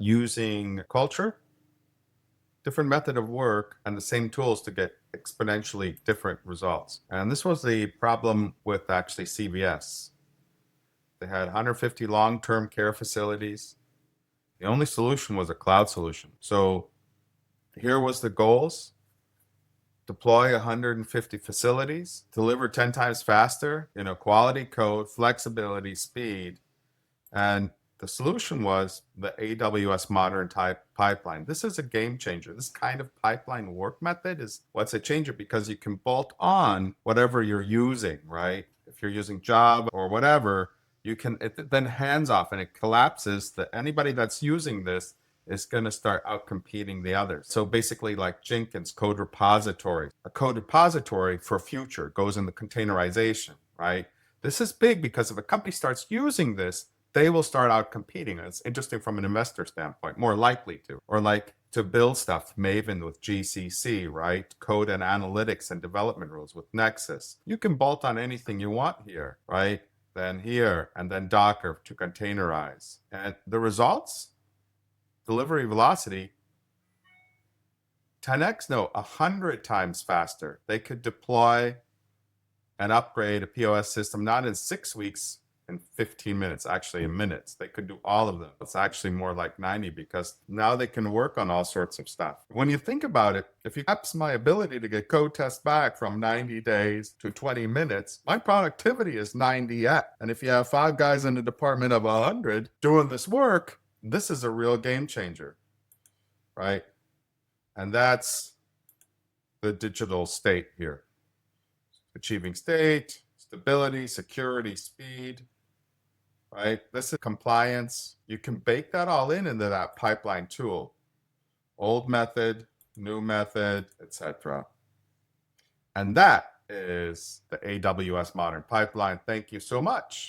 using culture, different method of work, and the same tools to get exponentially different results. And this was the problem with actually CVS. They had 150 long-term care facilities. The only solution was a cloud solution. So here was the goals: deploy 150 facilities, deliver 10 times faster, quality code, flexibility, speed. And the solution was the AWS modern type pipeline. This is a game changer. This kind of pipeline work method is what's a changer, because you can bolt on whatever you're using, right? If you're using Java or whatever, it then hands off and it collapses. That anybody that's using this is going to start out competing the others. So basically, like Jenkins code repository, a code repository for future goes in the containerization, right? This is big because if a company starts using this, they will start out competing. And it's interesting from an investor standpoint, more likely to, or like to build stuff, Maven with GCC, right? Code and analytics and development rules with Nexus. You can bolt on anything you want here, right? Then here, and then Docker to containerize. And the results, delivery velocity, 10x, no, 100 times faster. They could deploy and upgrade a POS system, not in 6 weeks, in 15 minutes, actually in minutes. They could do all of them. It's actually more like 90, because now they can work on all sorts of stuff. When you think about it, if you collapse my ability to get code tests back from 90 days to 20 minutes, my productivity is 90x. And if you have 5 guys in a department of 100 doing this work, this is a real game changer, right? And that's the digital state here. Achieving state, stability, security, speed, right? This is compliance. You can bake that all into that pipeline tool. Old method, new method, etc. And that is the AWS Modern Pipeline. Thank you so much.